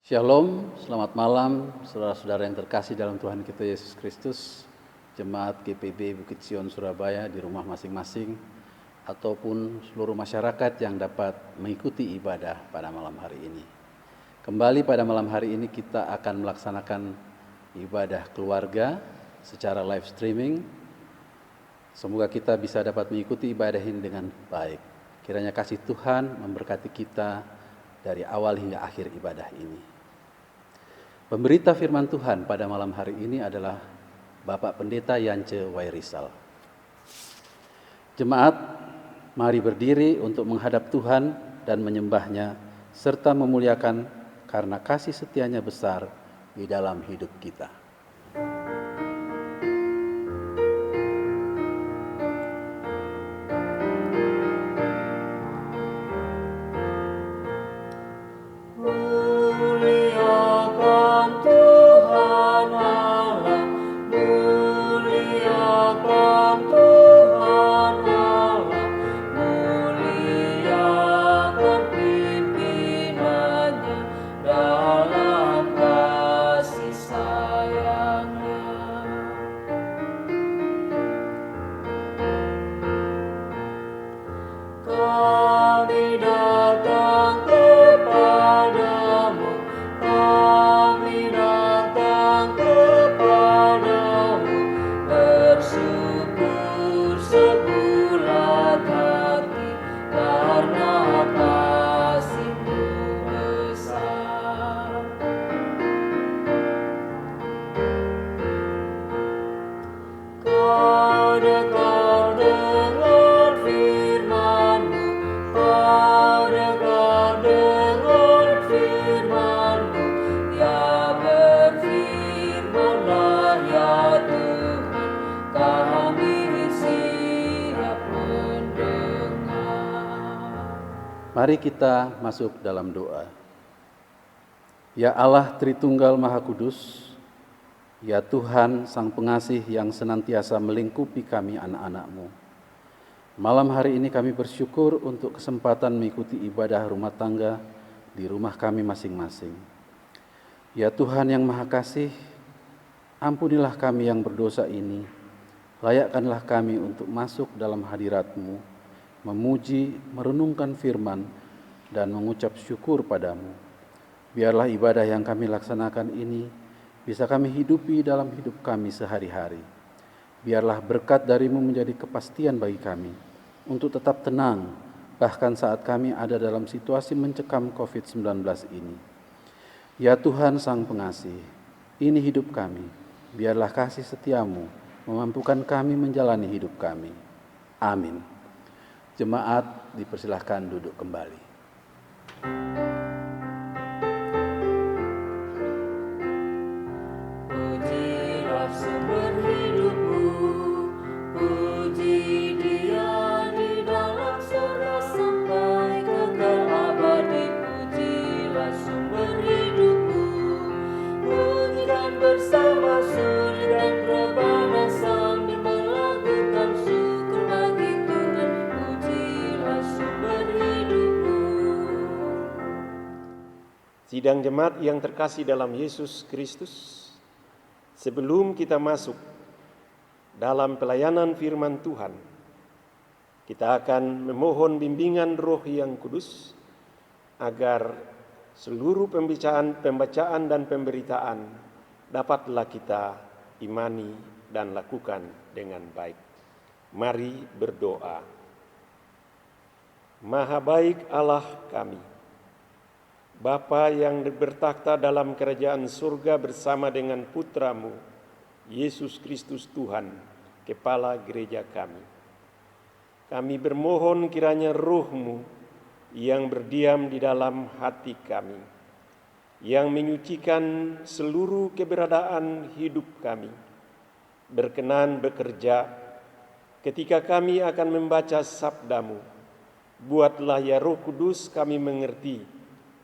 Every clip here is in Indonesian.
Shalom, selamat malam saudara-saudara yang terkasih dalam Tuhan kita Yesus Kristus, Jemaat GPB Bukit Sion Surabaya di rumah masing-masing, ataupun seluruh masyarakat yang dapat mengikuti ibadah pada malam hari ini. Kembali pada malam hari ini kita akan melaksanakan ibadah keluarga secara live streaming. Semoga kita bisa dapat mengikuti ibadah ini dengan baik. Kiranya kasih Tuhan memberkati kita dari awal hingga akhir ibadah ini. Pemberita firman Tuhan pada malam hari ini adalah Bapak Pendeta Yance Wairisal. Jemaat, mari berdiri untuk menghadap Tuhan dan menyembahnya, serta memuliakan karena kasih setianya besar di dalam hidup kita. Mari kita masuk dalam doa. Ya Allah Tritunggal Maha Kudus, ya Tuhan Sang Pengasih yang senantiasa melingkupi kami anak-anak-Mu. Malam hari ini kami bersyukur untuk kesempatan mengikuti ibadah rumah tangga di rumah kami masing-masing. Ya Tuhan yang Maha Kasih, ampunilah kami yang berdosa ini, layakkanlah kami untuk masuk dalam hadirat-Mu, memuji, merenungkan firman, dan mengucap syukur padamu. Biarlah ibadah yang kami laksanakan ini bisa kami hidupi dalam hidup kami sehari-hari. Biarlah berkat darimu menjadi kepastian bagi kami untuk tetap tenang, bahkan saat kami ada dalam situasi mencekam COVID-19 ini. Ya Tuhan Sang Pengasih, ini hidup kami. Biarlah kasih setiamu memampukan kami menjalani hidup kami. Amin. Jemaat dipersilahkan duduk kembali. Pujilah sumber hidupku, puji Dia di dalam surga sampai kekal abadi. Pujilah sumber hidupku, pujikan bersama suri dan rebana sambil melakukan syukur bagi Tuhan. Pujilah sumber hidupku. Sidang jemaat yang terkasih dalam Yesus Kristus, sebelum kita masuk dalam pelayanan firman Tuhan, kita akan memohon bimbingan Roh yang Kudus agar seluruh pembacaan dan pemberitaan dapatlah kita imani dan lakukan dengan baik. Mari berdoa. Maha baik Allah kami, Bapa yang bertakhta dalam kerajaan surga bersama dengan Putra-Mu, Yesus Kristus Tuhan, Kepala Gereja kami. Kami bermohon kiranya Roh-Mu yang berdiam di dalam hati kami, yang menyucikan seluruh keberadaan hidup kami, berkenan bekerja ketika kami akan membaca sabda-Mu. Buatlah ya Roh Kudus kami mengerti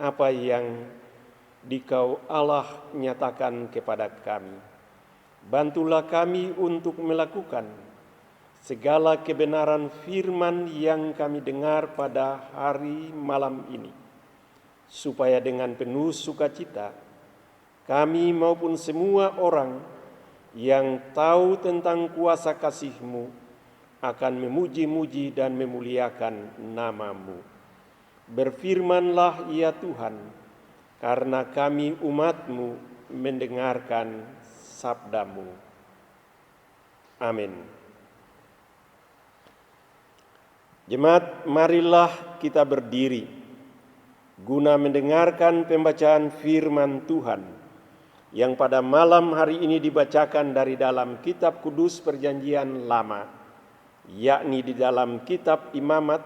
apa yang Dikau Allah nyatakan kepada kami. Bantulah kami untuk melakukan segala kebenaran firman yang kami dengar pada hari malam ini, supaya dengan penuh sukacita kami maupun semua orang yang tahu tentang kuasa kasih-Mu akan memuji-muji dan memuliakan nama-Mu. Berfirmanlah ya Tuhan, karena kami umat-Mu mendengarkan sabda-Mu. Amin. Jemaat, marilah kita berdiri guna mendengarkan pembacaan firman Tuhan yang pada malam hari ini dibacakan dari dalam Kitab Kudus Perjanjian Lama, yakni di dalam Kitab Imamat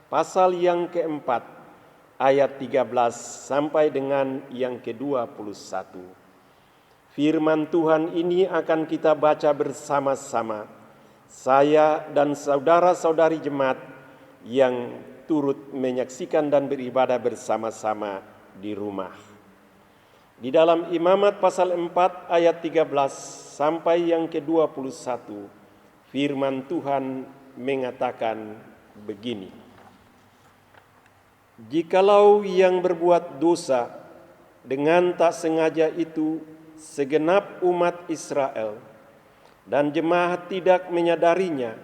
pasal yang keempat ayat 13 sampai dengan yang ke-21. Firman Tuhan ini akan kita baca bersama-sama, saya dan saudara-saudari jemaat yang turut menyaksikan dan beribadah bersama-sama di rumah. Di dalam Imamat pasal 4 ayat 13 sampai yang ke-21, firman Tuhan mengatakan begini. Jikalau yang berbuat dosa dengan tak sengaja itu segenap umat Israel, dan jemaat tidak menyadarinya,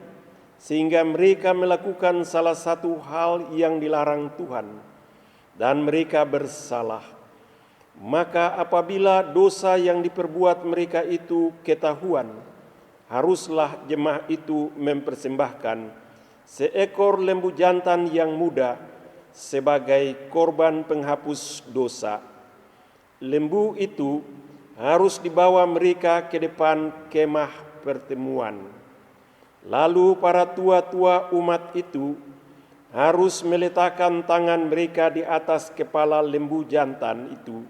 sehingga mereka melakukan salah satu hal yang dilarang Tuhan, dan mereka bersalah, maka apabila dosa yang diperbuat mereka itu ketahuan, haruslah jemaah itu mempersembahkan seekor lembu jantan yang muda sebagai korban penghapus dosa. Lembu itu harus dibawa mereka ke depan kemah pertemuan. Lalu para tua-tua umat itu harus meletakkan tangan mereka di atas kepala lembu jantan itu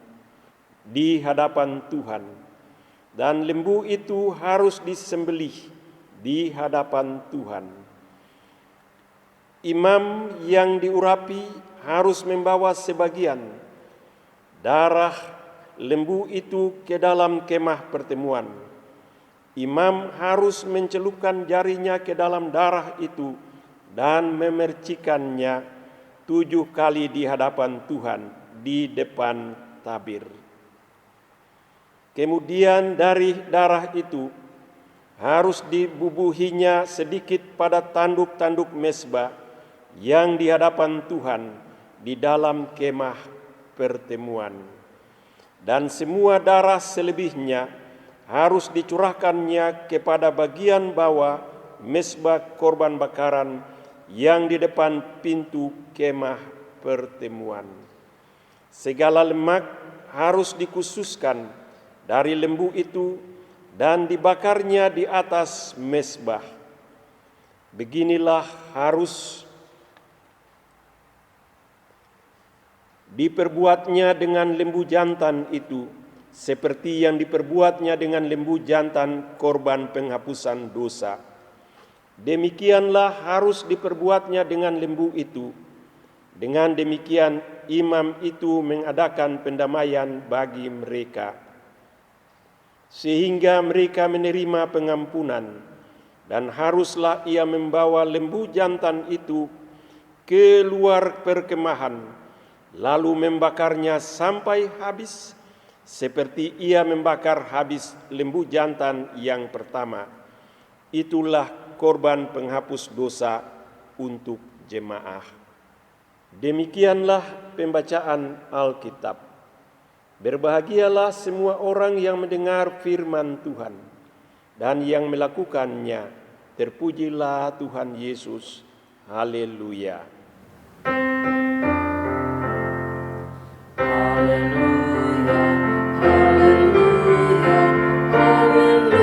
di hadapan Tuhan, dan lembu itu harus disembelih di hadapan Tuhan. Imam yang diurapi harus membawa sebagian darah lembu itu ke dalam kemah pertemuan. Imam harus mencelupkan jarinya ke dalam darah itu dan memercikannya 7 kali di hadapan Tuhan di depan tabir. Kemudian dari darah itu harus dibubuhinya sedikit pada tanduk-tanduk mezbah yang di hadapan Tuhan di dalam kemah pertemuan. Dan semua darah selebihnya harus dicurahkannya kepada bagian bawah mezbah korban bakaran yang di depan pintu kemah pertemuan. Segala lemak harus dikhususkan dari lembu itu dan dibakarnya di atas mezbah. Beginilah harus diperbuatnya dengan lembu jantan itu, seperti yang diperbuatnya dengan lembu jantan korban penghapusan dosa. Demikianlah harus diperbuatnya dengan lembu itu. Dengan demikian imam itu mengadakan pendamaian bagi mereka, sehingga mereka menerima pengampunan, dan haruslah ia membawa lembu jantan itu keluar perkemahan, lalu membakarnya sampai habis, seperti ia membakar habis lembu jantan yang pertama. Itulah korban penghapus dosa untuk jemaah. Demikianlah pembacaan Alkitab. Berbahagialah semua orang yang mendengar firman Tuhan dan yang melakukannya. Terpujilah Tuhan Yesus. Haleluya. Haleluya, haleluya, haleluya.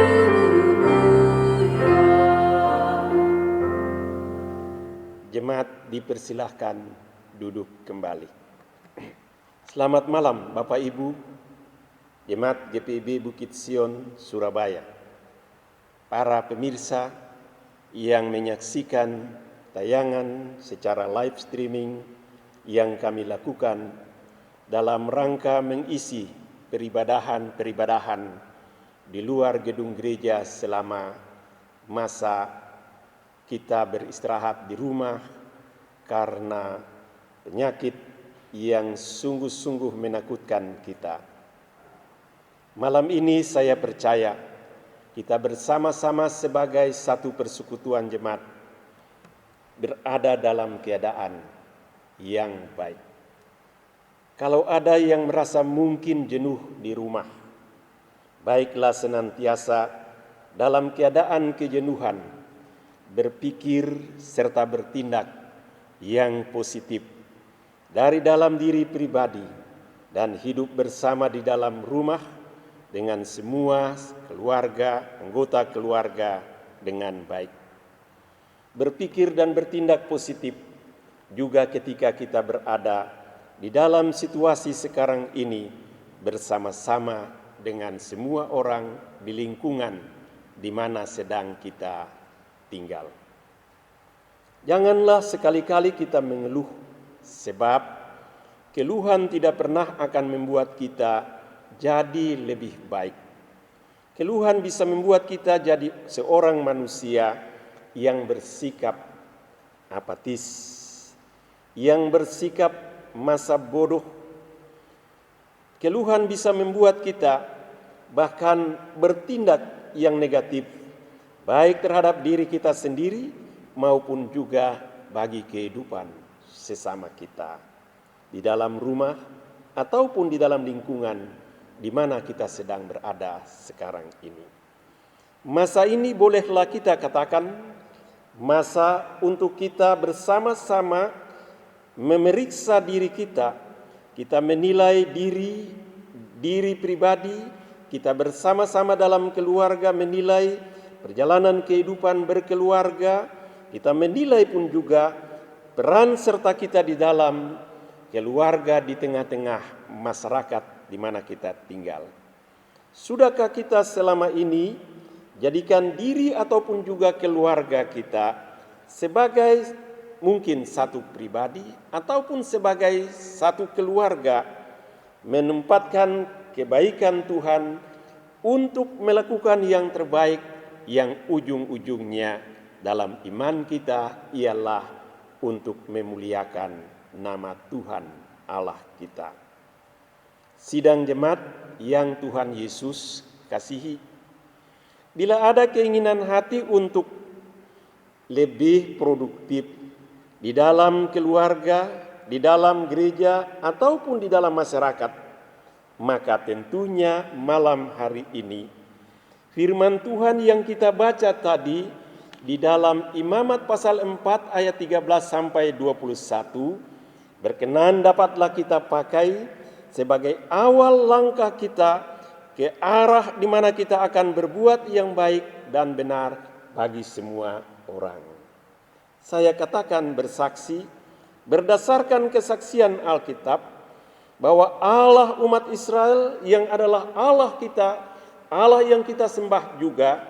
Jemaat dipersilahkan duduk kembali. Selamat malam Bapak Ibu, Jemaat GPIB Bukit Sion, Surabaya. Para pemirsa yang menyaksikan tayangan secara live streaming yang kami lakukan dalam rangka mengisi peribadahan-peribadahan di luar gedung gereja selama masa kita beristirahat di rumah karena penyakit yang sungguh-sungguh menakutkan kita. Malam ini saya percaya kita bersama-sama sebagai satu persekutuan jemaat berada dalam keadaan yang baik. Kalau ada yang merasa mungkin jenuh di rumah, baiklah senantiasa dalam keadaan kejenuhan, berpikir serta bertindak yang positif dari dalam diri pribadi dan hidup bersama di dalam rumah dengan semua keluarga, anggota keluarga dengan baik. Berpikir dan bertindak positif juga ketika kita berada di dalam situasi sekarang ini bersama-sama dengan semua orang di lingkungan di mana sedang kita tinggal. Janganlah sekali-kali kita mengeluh, sebab keluhan tidak pernah akan membuat kita jadi lebih baik. Keluhan bisa membuat kita jadi seorang manusia yang bersikap apatis, yang bersikap masa bodoh. Keluhan bisa membuat kita bahkan bertindak yang negatif, baik terhadap diri kita sendiri maupun juga bagi kehidupan sesama kita di dalam rumah ataupun di dalam lingkungan di mana kita sedang berada sekarang ini. Masa ini bolehlah kita katakan masa untuk kita bersama-sama memeriksa diri kita menilai diri pribadi, kita bersama-sama dalam keluarga menilai perjalanan kehidupan berkeluarga, kita menilai pun juga peran serta kita di dalam keluarga di tengah-tengah masyarakat di mana kita tinggal. Sudahkah kita selama ini jadikan diri ataupun juga keluarga kita sebagai mungkin satu pribadi ataupun sebagai satu keluarga menempatkan kebaikan Tuhan untuk melakukan yang terbaik yang ujung-ujungnya dalam iman kita ialah untuk memuliakan nama Tuhan Allah kita. Sidang jemaat yang Tuhan Yesus kasihi, bila ada keinginan hati untuk lebih produktif di dalam keluarga, di dalam gereja, ataupun di dalam masyarakat, maka tentunya malam hari ini firman Tuhan yang kita baca tadi di dalam Imamat pasal 4 ayat 13 sampai 21 berkenan dapatlah kita pakai sebagai awal langkah kita ke arah di mana kita akan berbuat yang baik dan benar bagi semua orang. Saya katakan bersaksi berdasarkan kesaksian Alkitab bahwa Allah umat Israel yang adalah Allah kita, Allah yang kita sembah juga,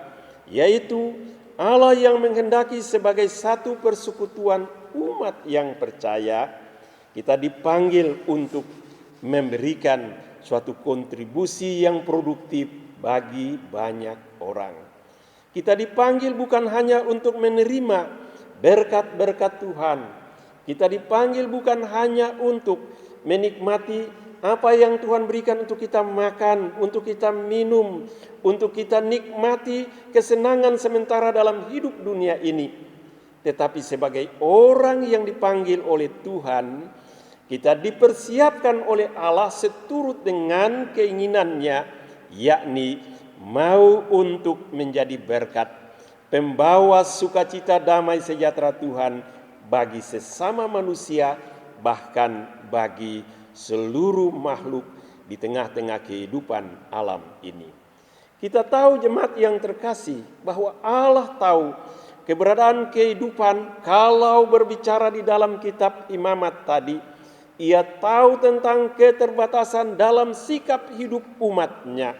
yaitu Allah yang menghendaki sebagai satu persekutuan umat yang percaya, kita dipanggil untuk memberikan suatu kontribusi yang produktif bagi banyak orang. Kita dipanggil bukan hanya untuk menerima berkat-berkat Tuhan. Kita dipanggil bukan hanya untuk menikmati apa yang Tuhan berikan untuk kita makan, untuk kita minum, untuk kita nikmati kesenangan sementara dalam hidup dunia ini. Tetapi sebagai orang yang dipanggil oleh Tuhan, kita dipersiapkan oleh Allah seturut dengan keinginannya, yakni mau untuk menjadi berkat, pembawa sukacita damai sejahtera Tuhan bagi sesama manusia, bahkan bagi seluruh makhluk di tengah-tengah kehidupan alam ini. Kita tahu jemaat yang terkasih bahwa Allah tahu keberadaan kehidupan. Kalau berbicara di dalam kitab Imamat tadi, Ia tahu tentang keterbatasan dalam sikap hidup umatnya.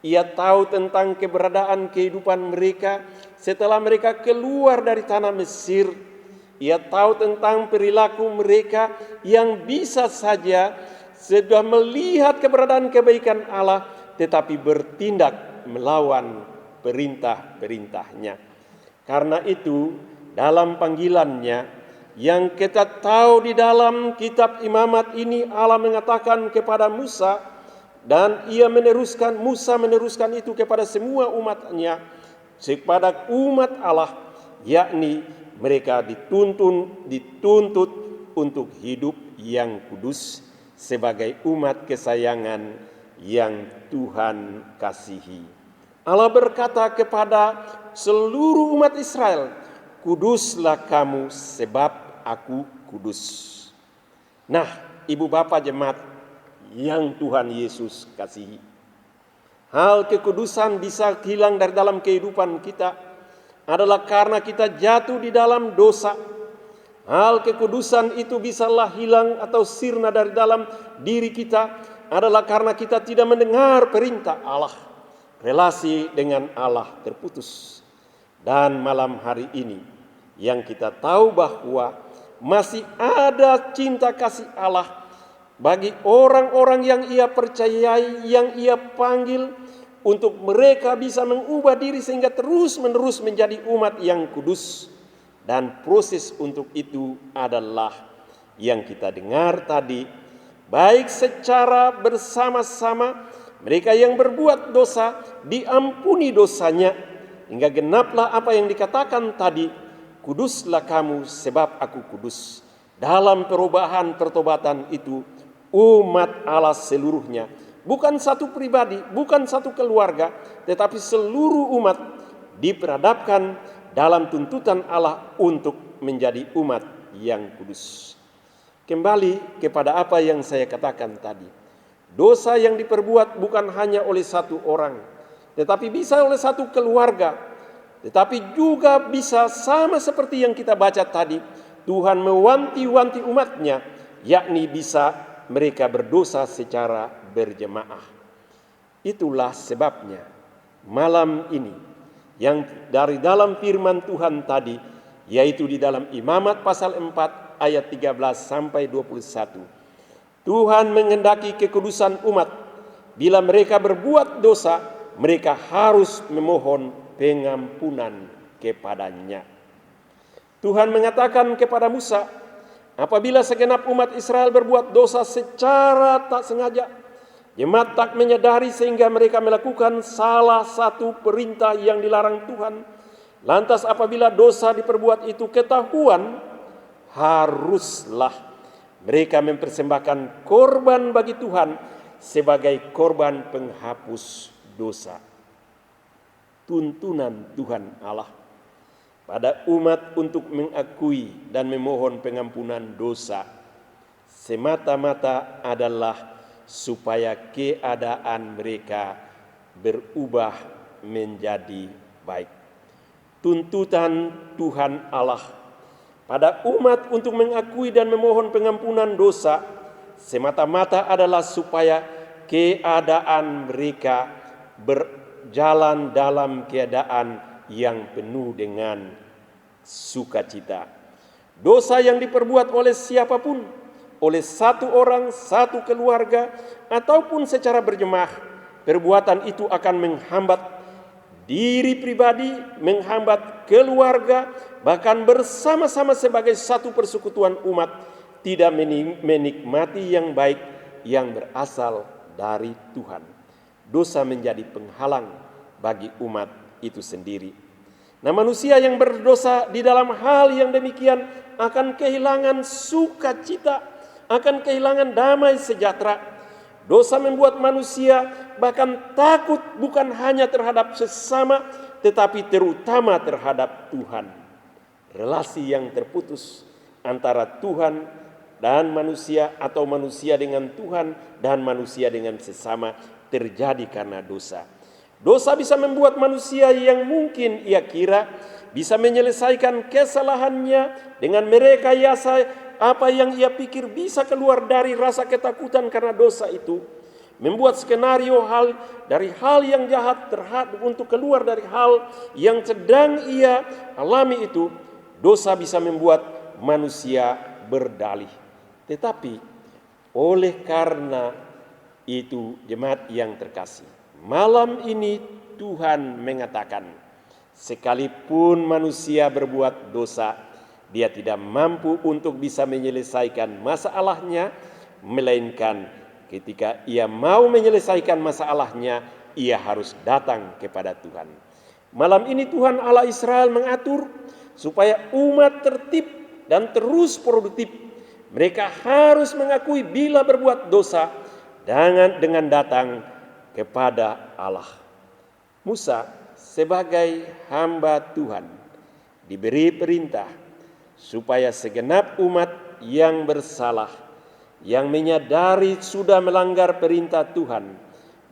Ia tahu tentang keberadaan kehidupan mereka setelah mereka keluar dari tanah Mesir. Ia tahu tentang perilaku mereka yang bisa saja sudah melihat keberadaan kebaikan Allah tetapi bertindak melawan perintah-perintahnya. Karena itu dalam panggilannya yang kita tahu di dalam kitab Imamat ini Allah mengatakan kepada Musa, dan Musa meneruskan itu kepada semua umatnya, kepada umat Allah, yakni mereka dituntut untuk hidup yang kudus sebagai umat kesayangan yang Tuhan kasihi. Allah berkata kepada seluruh umat Israel, "Kuduslah kamu sebab aku kudus." Nah, ibu bapak jemaat yang Tuhan Yesus kasihi, hal kekudusan bisa hilang dari dalam kehidupan kita adalah karena kita jatuh di dalam dosa. Hal kekudusan itu bisalah hilang atau sirna dari dalam diri kita adalah karena kita tidak mendengar perintah Allah. Relasi dengan Allah terputus. Dan malam hari ini yang kita tahu bahwa masih ada cinta kasih Allah bagi orang-orang yang Ia percayai, yang Ia panggil untuk mereka bisa mengubah diri sehingga terus-menerus menjadi umat yang kudus. Dan proses untuk itu adalah yang kita dengar tadi, baik secara bersama-sama mereka yang berbuat dosa diampuni dosanya, hingga genaplah apa yang dikatakan tadi, "Kuduslah kamu sebab aku kudus." Dalam perubahan pertobatan itu umat Allah seluruhnya, bukan satu pribadi, bukan satu keluarga, tetapi seluruh umat diperhadapkan dalam tuntutan Allah untuk menjadi umat yang kudus. Kembali kepada apa yang saya katakan tadi. Dosa yang diperbuat bukan hanya oleh satu orang, tetapi bisa oleh satu keluarga. Tetapi juga bisa sama seperti yang kita baca tadi, Tuhan mewanti-wanti umatnya, yakni bisa mereka berdosa secara berjemaah. Itulah sebabnya malam ini yang dari dalam firman Tuhan tadi, yaitu di dalam Imamat pasal 4 ayat 13 sampai 21. Tuhan menghendaki kekudusan umat. Bila mereka berbuat dosa, mereka harus memohon pengampunan kepadanya. Tuhan mengatakan kepada Musa, apabila segenap umat Israel berbuat dosa secara tak sengaja, jemaat tak menyadari sehingga mereka melakukan salah satu perintah yang dilarang Tuhan. Lantas apabila dosa diperbuat itu ketahuan, haruslah mereka mempersembahkan korban bagi Tuhan sebagai korban penghapus dosa. Tuntunan Tuhan Allah pada umat untuk mengakui dan memohon pengampunan dosa semata-mata adalah supaya keadaan mereka berubah menjadi baik. Tuntutan Tuhan Allah pada umat untuk mengakui dan memohon pengampunan dosa semata-mata adalah supaya keadaan mereka berjalan dalam keadaan yang penuh dengan sukacita. Dosa yang diperbuat oleh siapapun, oleh satu orang, satu keluarga, ataupun secara berjemaah, perbuatan itu akan menghambat diri pribadi, menghambat keluarga, bahkan bersama-sama sebagai satu persekutuan umat, tidak menikmati yang baik yang berasal dari Tuhan. Dosa menjadi penghalang bagi umat itu sendiri. Nah, manusia yang berdosa di dalam hal yang demikian akan kehilangan sukacita, akan kehilangan damai sejahtera. Dosa membuat manusia bahkan takut bukan hanya terhadap sesama, tetapi terutama terhadap Tuhan. Relasi yang terputus antara Tuhan dan manusia, atau manusia dengan Tuhan dan manusia dengan sesama, terjadi karena dosa. Dosa bisa membuat manusia yang mungkin ia kira bisa menyelesaikan kesalahannya dengan merekayasa apa yang ia pikir bisa keluar dari rasa ketakutan karena dosa itu, membuat skenario dari hal yang jahat untuk keluar dari hal yang sedang ia alami itu. Dosa bisa membuat manusia berdalih. Tetapi oleh karena itu, jemaat yang terkasih, malam ini Tuhan mengatakan, sekalipun manusia berbuat dosa, dia tidak mampu untuk bisa menyelesaikan masalahnya, melainkan ketika ia mau menyelesaikan masalahnya, ia harus datang kepada Tuhan. Malam ini Tuhan Allah Israel mengatur supaya umat tertib dan terus produktif. Mereka harus mengakui bila berbuat dosa dengan datang kepada Allah. Musa sebagai hamba Tuhan diberi perintah supaya segenap umat yang bersalah, yang menyadari sudah melanggar perintah Tuhan,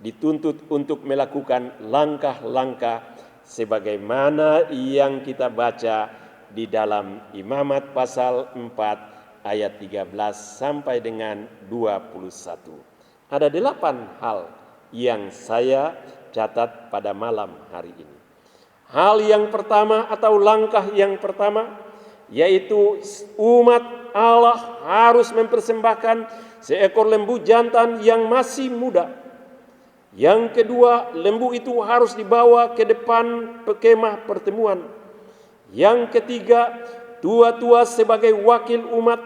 dituntut untuk melakukan langkah-langkah sebagaimana yang kita baca di dalam Imamat pasal 4 ayat 13 sampai dengan 21. Ada 8 hal yang saya catat pada malam hari ini. Hal yang pertama atau langkah yang pertama yaitu umat Allah harus mempersembahkan seekor lembu jantan yang masih muda. Yang kedua, lembu itu harus dibawa ke depan kemah pertemuan. Yang ketiga, tua-tua sebagai wakil umat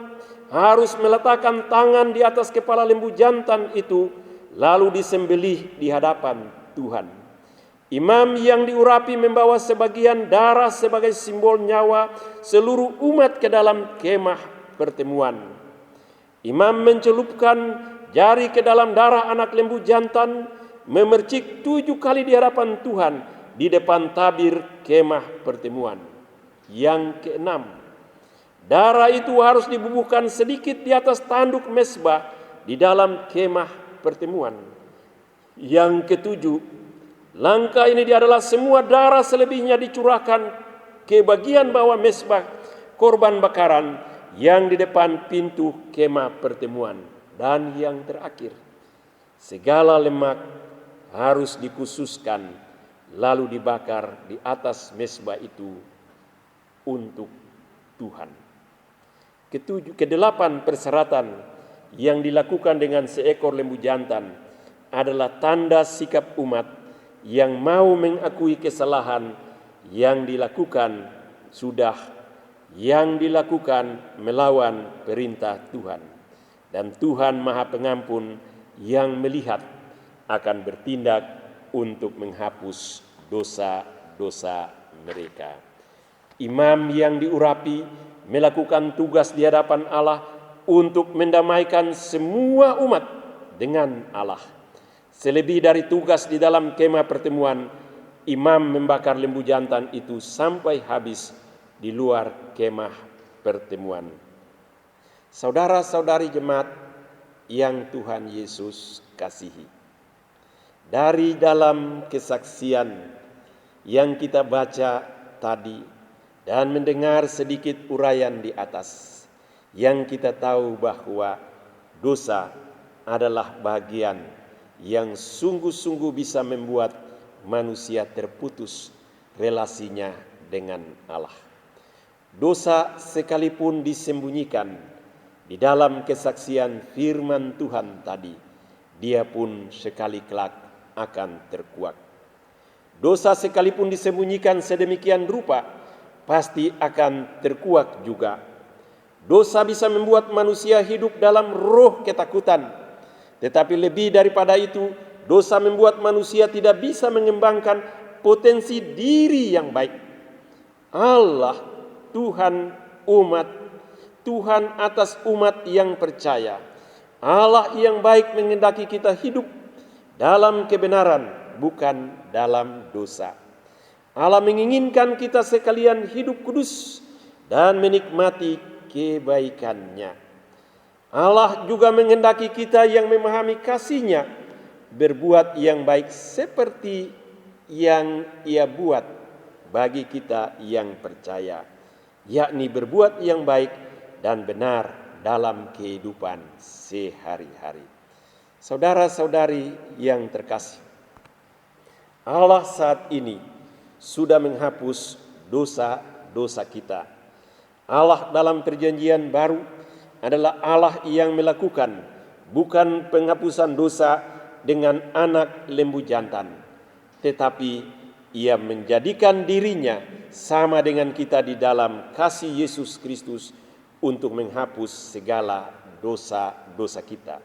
harus meletakkan tangan di atas kepala lembu jantan itu, lalu disembelih di hadapan Tuhan. Imam yang diurapi membawa sebagian darah sebagai simbol nyawa seluruh umat ke dalam kemah pertemuan. Imam mencelupkan jari ke dalam darah anak lembu jantan, memercik 7 kali di hadapan Tuhan di depan tabir kemah pertemuan. Yang keenam, darah itu harus dibubuhkan sedikit di atas tanduk mezbah di dalam kemah pertemuan. Yang ketujuh, langkah ini adalah semua darah selebihnya dicurahkan ke bagian bawah mezbah korban bakaran yang di depan pintu kemah pertemuan. Dan yang terakhir, segala lemak harus dikhususkan lalu dibakar di atas mezbah itu untuk Tuhan. Kedelapan persyaratan yang dilakukan dengan seekor lembu jantan adalah tanda sikap umat yang mau mengakui kesalahan yang dilakukan melawan perintah Tuhan. Dan Tuhan Maha Pengampun yang melihat akan bertindak untuk menghapus dosa-dosa mereka. Imam yang diurapi melakukan tugas di hadapan Allah untuk mendamaikan semua umat dengan Allah. Selebih dari tugas di dalam kemah pertemuan, imam membakar lembu jantan itu sampai habis di luar kemah pertemuan. Saudara-saudari jemaat yang Tuhan Yesus kasihi, dari dalam kesaksian yang kita baca tadi dan mendengar sedikit uraian di atas, yang kita tahu bahwa dosa adalah bagian yang sungguh-sungguh bisa membuat manusia terputus relasinya dengan Allah. Dosa sekalipun disembunyikan di dalam kesaksian firman Tuhan tadi, dia pun sekali kelak akan terkuak. Dosa sekalipun disembunyikan sedemikian rupa, pasti akan terkuak juga. Dosa bisa membuat manusia hidup dalam roh ketakutan. Tetapi lebih daripada itu, dosa membuat manusia tidak bisa mengembangkan potensi diri yang baik. Allah, Tuhan atas umat yang percaya. Allah yang baik menghendaki kita hidup dalam kebenaran, bukan dalam dosa. Allah menginginkan kita sekalian hidup kudus dan menikmati kebaikannya. Allah juga menghendaki kita yang memahami kasih-Nya berbuat yang baik seperti yang Ia buat bagi kita yang percaya, yakni berbuat yang baik dan benar dalam kehidupan sehari-hari. Saudara-saudari yang terkasih, Allah saat ini sudah menghapus dosa-dosa kita. Allah dalam perjanjian baru adalah Allah yang melakukan, bukan penghapusan dosa dengan anak lembu jantan, tetapi Ia menjadikan dirinya sama dengan kita di dalam kasih Yesus Kristus untuk menghapus segala dosa-dosa kita.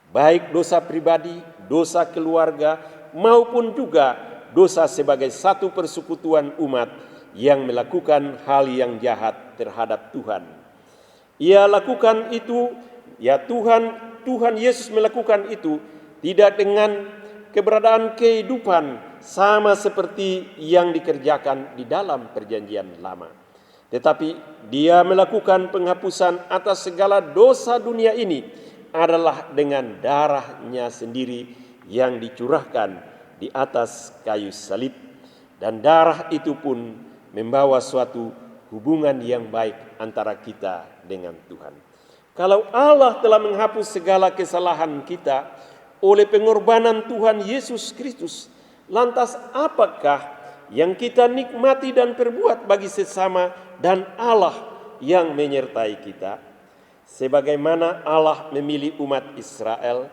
Baik dosa pribadi, dosa keluarga, maupun juga dosa sebagai satu persekutuan umat yang melakukan hal yang jahat terhadap Tuhan. Ia lakukan itu, ya Tuhan Yesus melakukan itu tidak dengan keberadaan kehidupan sama seperti yang dikerjakan di dalam perjanjian lama. Tetapi dia melakukan penghapusan atas segala dosa dunia ini adalah dengan darahnya sendiri yang dicurahkan di atas kayu salib. Dan darah itu pun membawa suatu hubungan yang baik antara kita dengan Tuhan. Kalau Allah telah menghapus segala kesalahan kita oleh pengorbanan Tuhan Yesus Kristus, lantas apakah yang kita nikmati dan perbuat bagi sesama dan Allah yang menyertai kita? Sebagaimana Allah memilih umat Israel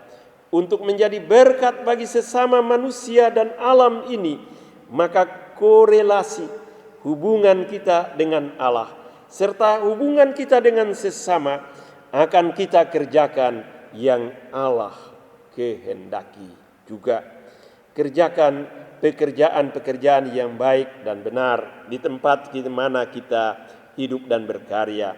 untuk menjadi berkat bagi sesama manusia dan alam ini, maka korelasi hubungan kita dengan Allah serta hubungan kita dengan sesama akan kita kerjakan yang Allah kehendaki juga. Kerjakan pekerjaan-pekerjaan yang baik dan benar di tempat di mana kita hidup dan berkarya.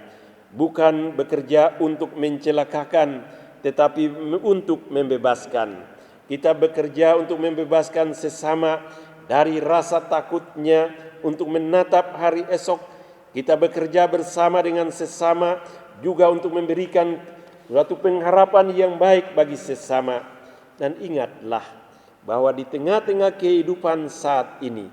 Bukan bekerja untuk mencelakakan, tetapi untuk membebaskan. Kita bekerja untuk membebaskan sesama dari rasa takutnya untuk menatap hari esok. Kita bekerja bersama dengan sesama juga untuk memberikan suatu pengharapan yang baik bagi sesama. Dan ingatlah bahwa di tengah-tengah kehidupan saat ini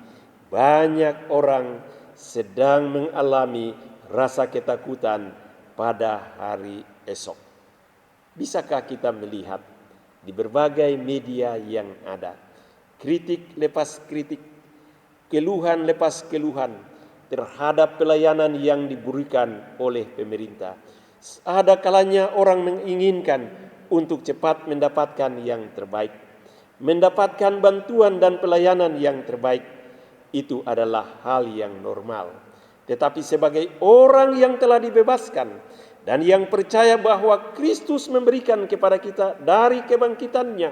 banyak orang sedang mengalami rasa ketakutan pada hari esok. Bisakah kita melihat di berbagai media yang ada kritik lepas kritik, keluhan lepas keluhan terhadap pelayanan yang diberikan oleh pemerintah? Ada kalanya orang menginginkan untuk cepat mendapatkan yang terbaik, mendapatkan bantuan dan pelayanan yang terbaik. Itu adalah hal yang normal. Tetapi sebagai orang yang telah dibebaskan dan yang percaya bahwa Kristus memberikan kepada kita dari kebangkitannya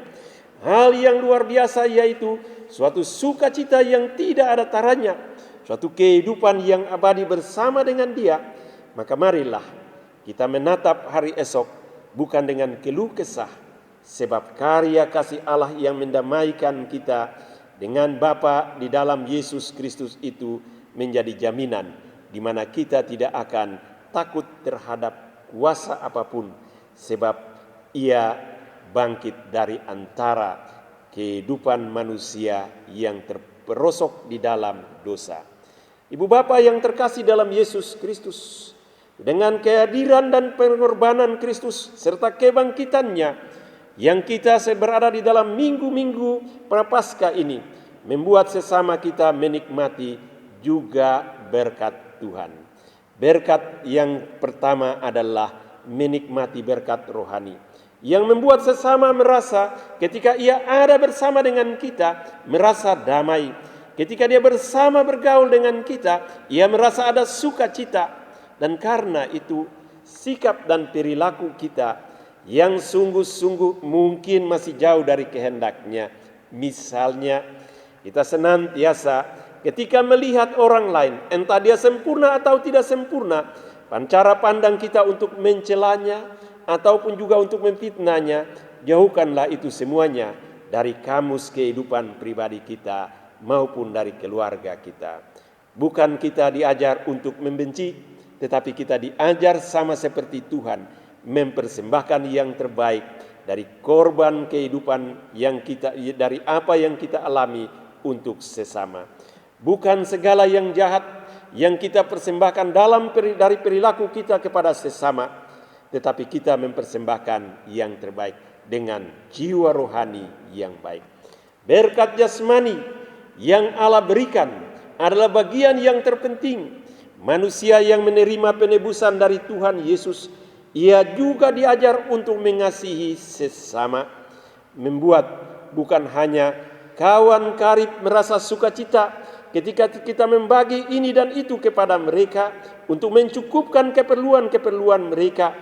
hal yang luar biasa, yaitu suatu sukacita yang tidak ada taranya, suatu kehidupan yang abadi bersama dengan Dia, maka marilah kita menatap hari esok bukan dengan keluh kesah, sebab karya kasih Allah yang mendamaikan kita dengan Bapa di dalam Yesus Kristus itu menjadi jaminan di mana kita tidak akan takut terhadap kuasa apapun, sebab Ia bangkit dari antara kehidupan manusia yang terperosok di dalam dosa. Ibu bapa yang terkasih dalam Yesus Kristus, dengan kehadiran dan pengorbanan Kristus serta kebangkitannya yang kita berada di dalam minggu-minggu Prapaskah ini, membuat sesama kita menikmati juga berkat Tuhan. Berkat yang pertama adalah menikmati berkat rohani, yang membuat sesama merasa ketika ia ada bersama dengan kita, merasa damai. Ketika dia bersama bergaul dengan kita, ia merasa ada sukacita. Dan karena itu sikap dan perilaku kita yang sungguh-sungguh mungkin masih jauh dari kehendaknya. Misalnya kita senantiasa ketika melihat orang lain, entah dia sempurna atau tidak sempurna, cara pandang kita untuk mencelanya ataupun juga untuk memfitnahnya, jauhkanlah itu semuanya dari kamus kehidupan pribadi kita maupun dari keluarga kita. Bukan kita diajar untuk membenci, tetapi kita diajar sama seperti Tuhan mempersembahkan yang terbaik dari korban kehidupan yang kita, dari apa yang kita alami untuk sesama. Bukan segala yang jahat yang kita persembahkan dari perilaku kita kepada sesama, tetapi kita mempersembahkan yang terbaik dengan jiwa rohani yang baik. Berkat jasmani yang Allah berikan adalah bagian yang terpenting. Manusia yang menerima penebusan dari Tuhan Yesus, ia juga diajar untuk mengasihi sesama, membuat bukan hanya kawan karib merasa sukacita ketika kita membagi ini dan itu kepada mereka untuk mencukupkan keperluan-keperluan mereka.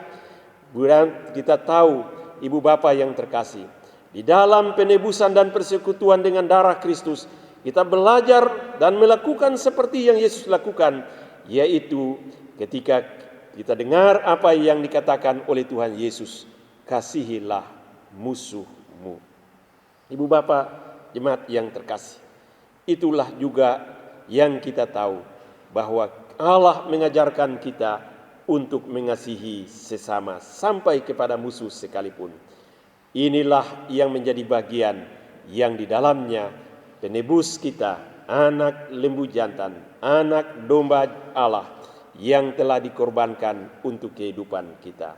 Bukan kita tahu, Ibu Bapa yang terkasih, di dalam penebusan dan persekutuan dengan darah Kristus, kita belajar dan melakukan seperti yang Yesus lakukan, yaitu ketika kita dengar apa yang dikatakan oleh Tuhan Yesus, kasihilah musuhmu. Ibu Bapa, jemaat yang terkasih, itulah juga yang kita tahu, bahwa Allah mengajarkan kita untuk mengasihi sesama sampai kepada musuh sekalipun. Inilah yang menjadi bagian yang di dalamnya penebus kita, anak lembu jantan, anak domba Allah yang telah dikorbankan untuk kehidupan kita.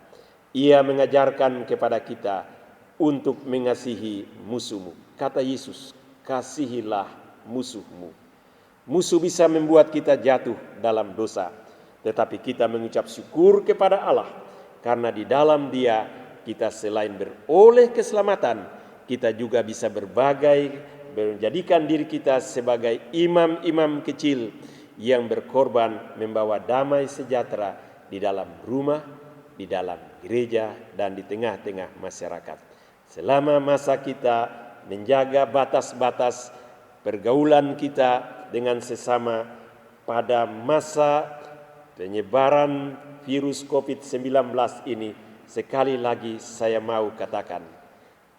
Ia mengajarkan kepada kita untuk mengasihi musuhmu. Kata Yesus, kasihilah musuhmu. Musuh bisa membuat kita jatuh dalam dosa, tetapi kita mengucap syukur kepada Allah, karena di dalam Dia kita selain beroleh keselamatan, kita juga bisa menjadikan diri kita sebagai imam-imam kecil yang berkorban membawa damai sejahtera di dalam rumah, di dalam gereja, dan di tengah-tengah masyarakat. Selama masa kita menjaga batas-batas pergaulan kita dengan sesama pada masa penyebaran virus COVID-19 ini, sekali lagi saya mau katakan,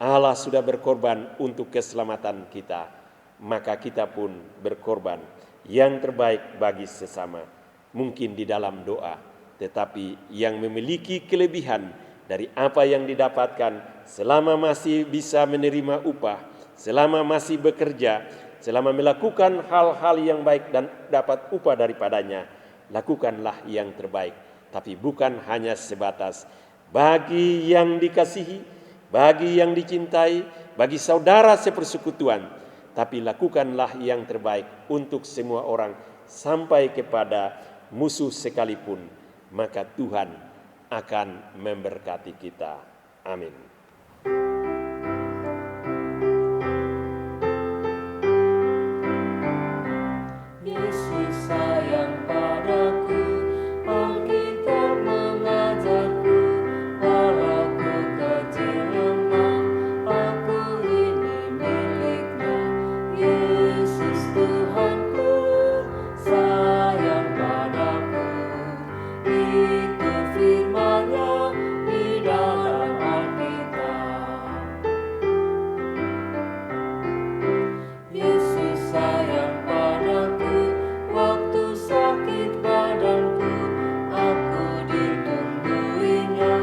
Allah sudah berkorban untuk keselamatan kita, maka kita pun berkorban yang terbaik bagi sesama. Mungkin di dalam doa, tetapi yang memiliki kelebihan dari apa yang didapatkan selama masih bisa menerima upah, selama masih bekerja, selama melakukan hal-hal yang baik dan dapat upah daripadanya, lakukanlah yang terbaik. Tapi bukan hanya sebatas bagi yang dikasihi, bagi yang dicintai, bagi saudara sepersekutuan, tapi lakukanlah yang terbaik untuk semua orang sampai kepada musuh sekalipun, maka Tuhan akan memberkati kita. Amin. Yesus sayang padaku, Alkitab mengajarku, walau ku kecil lemah, aku ini miliknya. Yesus Tuhanku sayang padaku, itu firman-Nya di dalam Alkitab. Yesus sayang padaku, waktu sakit badanku, aku ditungguinya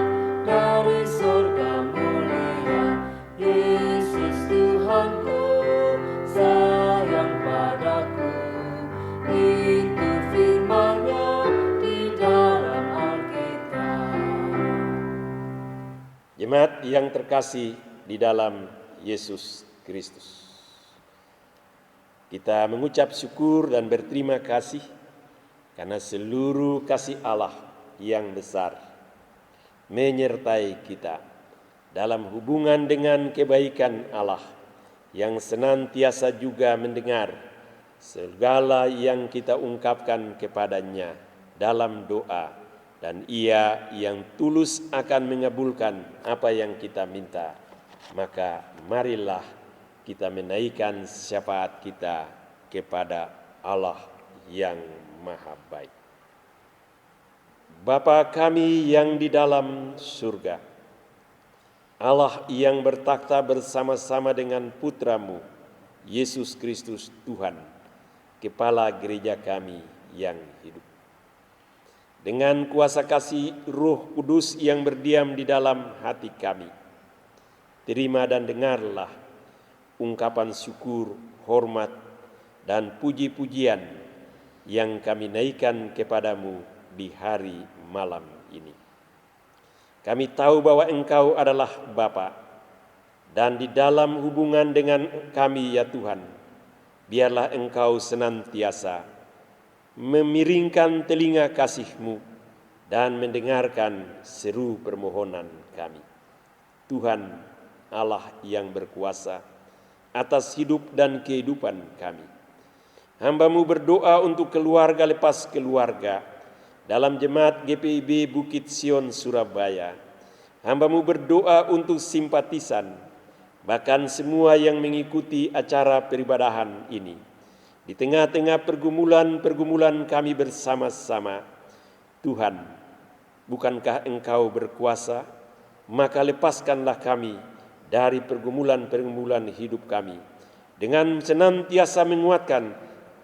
dari surga mulia. Yesus Tuhanku sayang padaku, itu firman-Nya di dalam Alkitab. Jemaat yang terkasih di dalam Yesus Kristus, kita mengucap syukur dan berterima kasih karena seluruh kasih Allah yang besar menyertai kita dalam hubungan dengan kebaikan Allah yang senantiasa juga mendengar segala yang kita ungkapkan kepadanya dalam doa, dan Ia yang tulus akan mengabulkan apa yang kita minta. Maka marilah kita menaikkan syafaat kita kepada Allah yang Maha Baik. Bapa kami yang di dalam surga, Allah yang bertakhta bersama-sama dengan Putra-Mu, Yesus Kristus Tuhan, Kepala gereja kami yang hidup. Dengan kuasa kasih Roh Kudus yang berdiam di dalam hati kami, terima dan dengarlah ungkapan syukur, hormat, dan puji-pujian yang kami naikkan kepadamu di hari malam ini. Kami tahu bahwa Engkau adalah Bapa, dan di dalam hubungan dengan kami ya Tuhan, biarlah Engkau senantiasa memiringkan telinga kasih-Mu dan mendengarkan seru permohonan kami. Tuhan Allah yang berkuasa, atas hidup dan kehidupan kami. Hamba-Mu berdoa untuk keluarga lepas keluarga dalam jemaat GPIB Bukit Sion Surabaya. Hamba-Mu berdoa untuk simpatisan, bahkan semua yang mengikuti acara peribadahan ini. Di tengah-tengah pergumulan-pergumulan kami bersama-sama, Tuhan, bukankah Engkau berkuasa? Maka lepaskanlah kami dari pergumulan-pergumulan hidup kami, dengan senantiasa menguatkan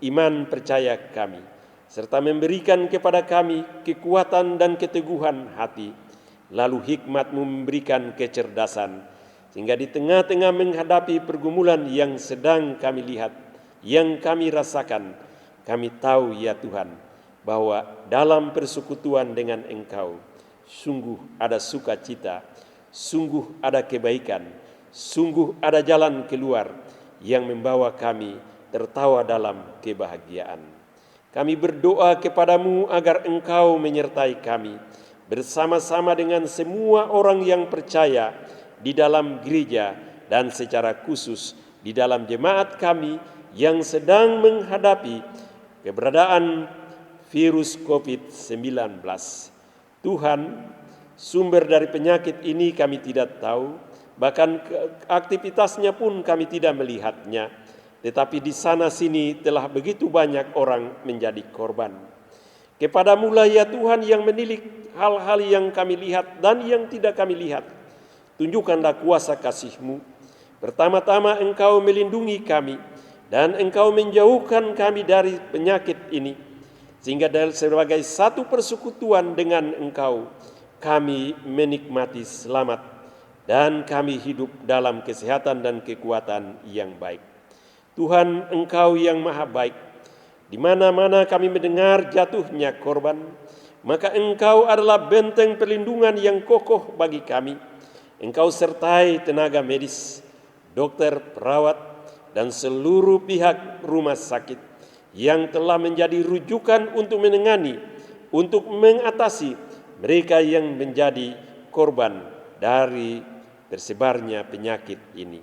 iman percaya kami, serta memberikan kepada kami kekuatan dan keteguhan hati, lalu hikmat-Mu memberikan kecerdasan, sehingga di tengah-tengah menghadapi pergumulan yang sedang kami lihat, yang kami rasakan, kami tahu ya Tuhan, bahwa dalam persekutuan dengan Engkau, sungguh ada sukacita, sungguh ada kebaikan, sungguh ada jalan keluar yang membawa kami tertawa dalam kebahagiaan. Kami berdoa kepada-Mu agar Engkau menyertai kami bersama-sama dengan semua orang yang percaya di dalam gereja dan secara khusus di dalam jemaat kami yang sedang menghadapi keberadaan virus COVID-19. Tuhan, sumber dari penyakit ini kami tidak tahu, bahkan aktivitasnya pun kami tidak melihatnya. Tetapi di sana sini telah begitu banyak orang menjadi korban. Kepada-Mu lah ya Tuhan yang menilik hal-hal yang kami lihat dan yang tidak kami lihat. Tunjukkanlah kuasa kasih-Mu. Pertama-tama Engkau melindungi kami dan Engkau menjauhkan kami dari penyakit ini. Sehingga sebagai satu persekutuan dengan Engkau, kami menikmati selamat dan kami hidup dalam kesehatan dan kekuatan yang baik. Tuhan, Engkau yang maha baik, di mana-mana kami mendengar jatuhnya korban, maka Engkau adalah benteng perlindungan yang kokoh bagi kami. Engkau sertai tenaga medis, dokter, perawat, dan seluruh pihak rumah sakit yang telah menjadi rujukan untuk menangani, untuk mengatasi mereka yang menjadi korban dari tersebarnya penyakit ini.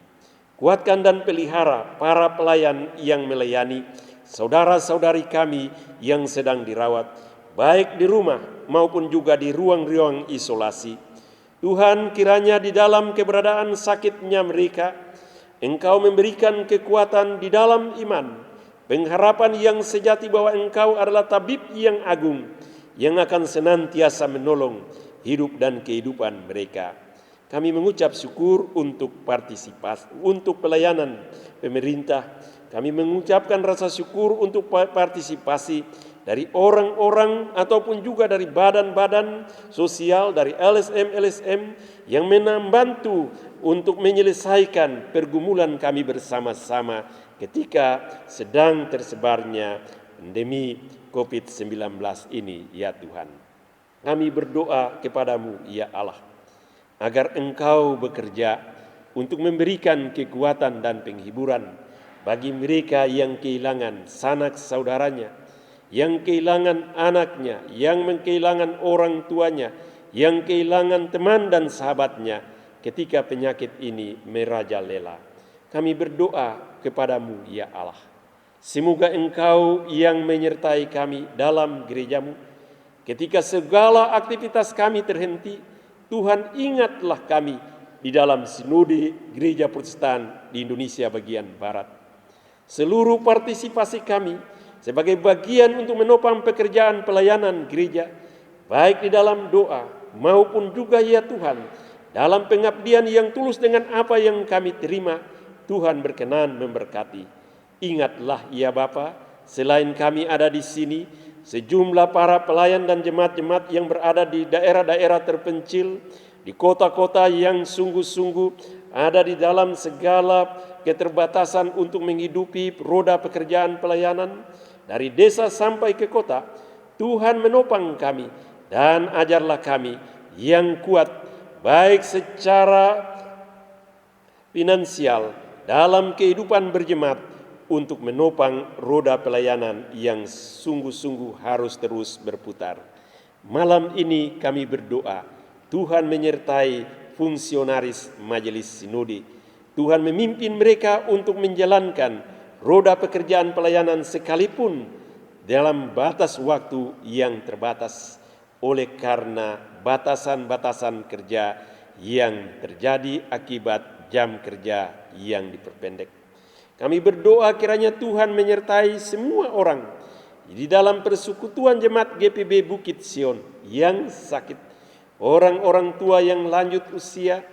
Kuatkan dan pelihara para pelayan yang melayani saudara-saudari kami yang sedang dirawat, baik di rumah maupun juga di ruang-ruang isolasi. Tuhan, kiranya di dalam keberadaan sakitnya mereka, Engkau memberikan kekuatan di dalam iman, pengharapan yang sejati bahwa Engkau adalah tabib yang agung, yang akan senantiasa menolong hidup dan kehidupan mereka. Kami mengucap syukur untuk partisipasi, untuk pelayanan pemerintah. Kami mengucapkan rasa syukur untuk partisipasi dari orang-orang ataupun juga dari badan-badan sosial, dari LSM yang membantu untuk menyelesaikan pergumulan kami bersama-sama ketika sedang tersebarnya pandemi COVID-19 ini, ya Tuhan. Kami berdoa kepada-Mu, ya Allah, agar Engkau bekerja untuk memberikan kekuatan dan penghiburan bagi mereka yang kehilangan sanak saudaranya, yang kehilangan anaknya, yang kehilangan orang tuanya, yang kehilangan teman dan sahabatnya ketika penyakit ini merajalela. Kami berdoa kepada-Mu, ya Allah, semoga Engkau yang menyertai kami dalam gereja-Mu ketika segala aktivitas kami terhenti. Tuhan, ingatlah kami di dalam sinode Gereja Protestan di Indonesia bagian Barat. Seluruh partisipasi kami sebagai bagian untuk menopang pekerjaan pelayanan gereja, baik di dalam doa maupun juga ya Tuhan, dalam pengabdian yang tulus dengan apa yang kami terima, Tuhan berkenan memberkati. Ingatlah ya Bapa, selain kami ada di sini, sejumlah para pelayan dan jemaat-jemaat yang berada di daerah-daerah terpencil, di kota-kota yang sungguh-sungguh ada di dalam segala keterbatasan untuk menghidupi roda pekerjaan pelayanan, dari desa sampai ke kota. Tuhan menopang kami dan ajarlah kami yang kuat, baik secara finansial dalam kehidupan berjemaat, untuk menopang roda pelayanan yang sungguh-sungguh harus terus berputar. Malam ini kami berdoa, Tuhan menyertai fungsionaris Majelis Sinode, Tuhan memimpin mereka untuk menjalankan roda pekerjaan pelayanan sekalipun dalam batas waktu yang terbatas oleh karena batasan-batasan kerja yang terjadi akibat jam kerja yang diperpendek. Kami berdoa kiranya Tuhan menyertai semua orang di dalam persekutuan jemaat GPB Bukit Sion yang sakit, orang-orang tua yang lanjut usia,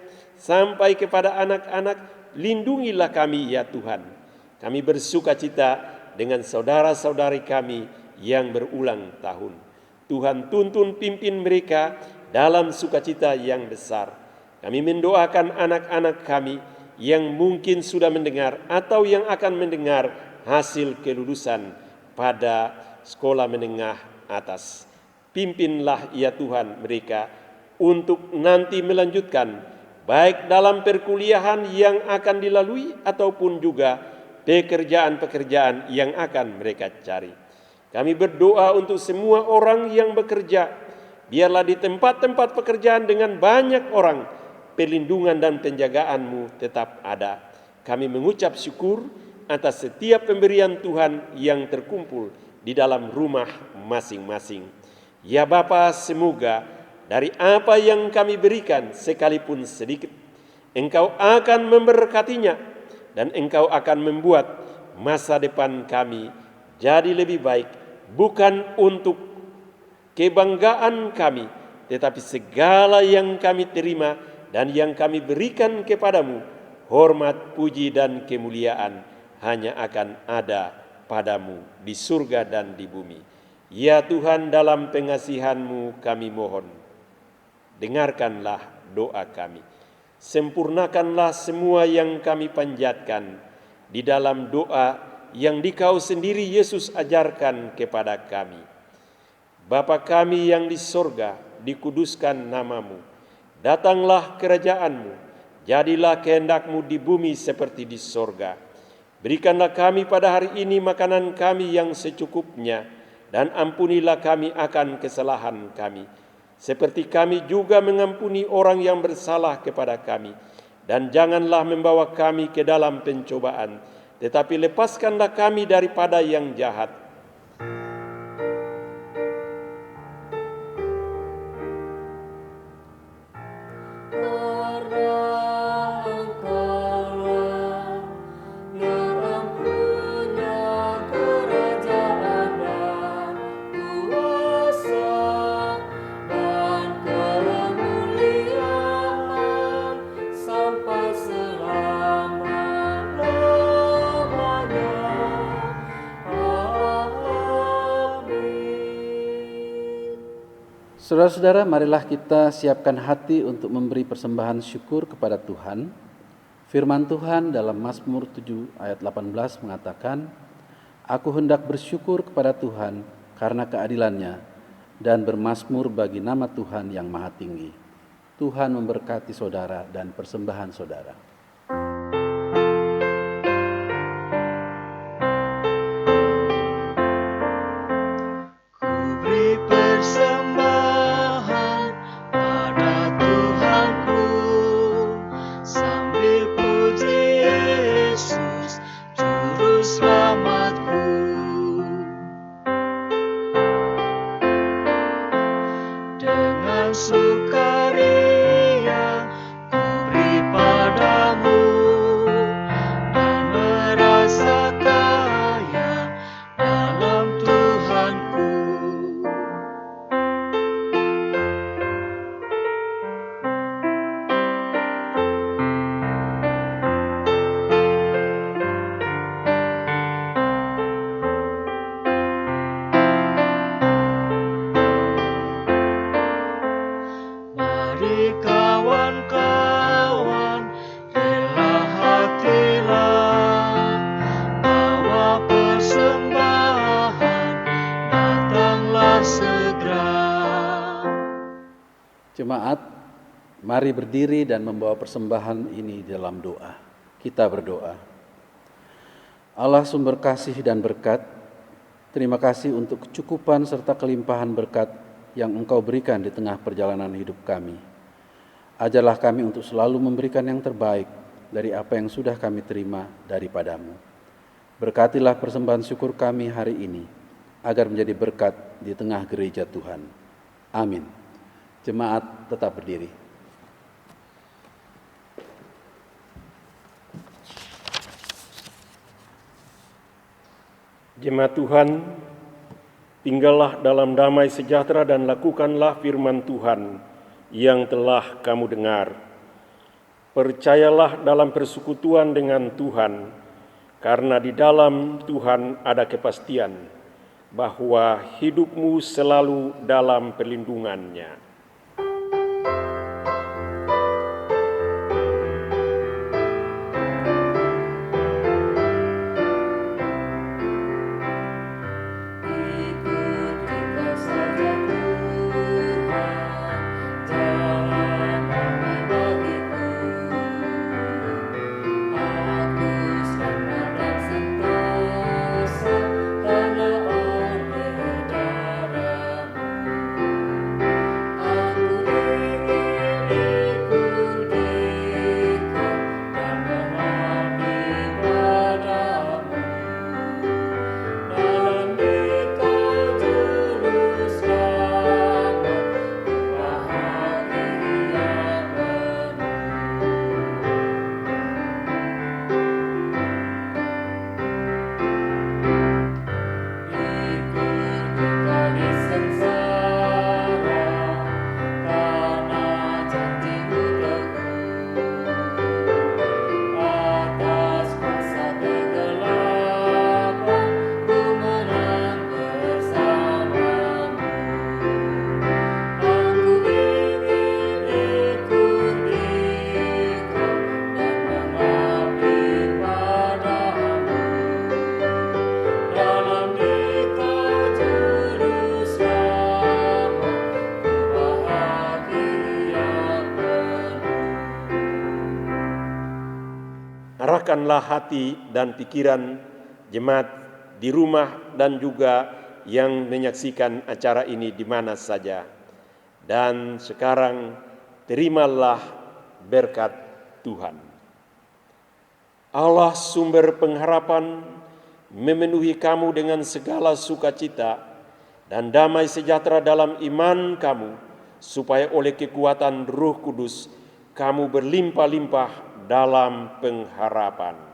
sampai kepada anak-anak. Lindungilah kami ya Tuhan. Kami bersuka cita dengan saudara-saudari kami yang berulang tahun. Tuhan tuntun pimpin mereka dalam sukacita yang besar. Kami mendoakan anak-anak kami yang mungkin sudah mendengar atau yang akan mendengar hasil kelulusan pada sekolah menengah atas. Pimpinlah ya Tuhan mereka untuk nanti melanjutkan baik dalam perkuliahan yang akan dilalui ataupun juga pekerjaan-pekerjaan yang akan mereka cari. Kami berdoa untuk semua orang yang bekerja, biarlah di tempat-tempat pekerjaan dengan banyak orang, perlindungan dan penjagaan-Mu tetap ada. Kami mengucap syukur atas setiap pemberian Tuhan yang terkumpul di dalam rumah masing-masing. Ya Bapa, semoga dari apa yang kami berikan sekalipun sedikit, Engkau akan memberkatinya dan Engkau akan membuat masa depan kami jadi lebih baik, bukan untuk kebanggaan kami, tetapi segala yang kami terima dan yang kami berikan kepadamu, hormat, puji dan kemuliaan hanya akan ada padamu di surga dan di bumi. Ya Tuhan, dalam pengasihan-Mu kami mohon, dengarkanlah doa kami. Sempurnakanlah semua yang kami panjatkan di dalam doa yang Dikau sendiri Yesus ajarkan kepada kami. Bapa kami yang di sorga, dikuduskan nama-Mu. Datanglah kerajaan-Mu, jadilah kehendak-Mu di bumi seperti di sorga. Berikanlah kami pada hari ini makanan kami yang secukupnya, dan ampunilah kami akan kesalahan kami, seperti kami juga mengampuni orang yang bersalah kepada kami. Dan janganlah membawa kami ke dalam pencobaan, tetapi lepaskanlah kami daripada yang jahat. Saudara-saudara, marilah kita siapkan hati untuk memberi persembahan syukur kepada Tuhan. Firman Tuhan dalam Mazmur 7 ayat 18 mengatakan, "Aku hendak bersyukur kepada Tuhan karena keadilan-Nya dan bermazmur bagi nama Tuhan yang maha tinggi." Tuhan memberkati saudara dan persembahan saudara. Jemaat, mari berdiri dan membawa persembahan ini dalam doa. Kita berdoa. Allah sumber kasih dan berkat, terima kasih untuk kecukupan serta kelimpahan berkat yang Engkau berikan di tengah perjalanan hidup kami. Ajarlah kami untuk selalu memberikan yang terbaik dari apa yang sudah kami terima daripadamu. Berkatilah persembahan syukur kami hari ini, agar menjadi berkat di tengah gereja Tuhan. Amin. Jemaat tetap berdiri. Jemaat Tuhan, tinggallah dalam damai sejahtera dan lakukanlah firman Tuhan yang telah kamu dengar. Percayalah dalam persekutuan dengan Tuhan, karena di dalam Tuhan ada kepastian bahwa hidupmu selalu dalam perlindungannya. Arahkanlah hati dan pikiran jemaat di rumah dan juga yang menyaksikan acara ini di mana saja. Dan sekarang terimalah berkat Tuhan. Allah sumber pengharapan memenuhi kamu dengan segala sukacita dan damai sejahtera dalam iman kamu, supaya oleh kekuatan Roh Kudus kamu berlimpah-limpah dalam pengharapan.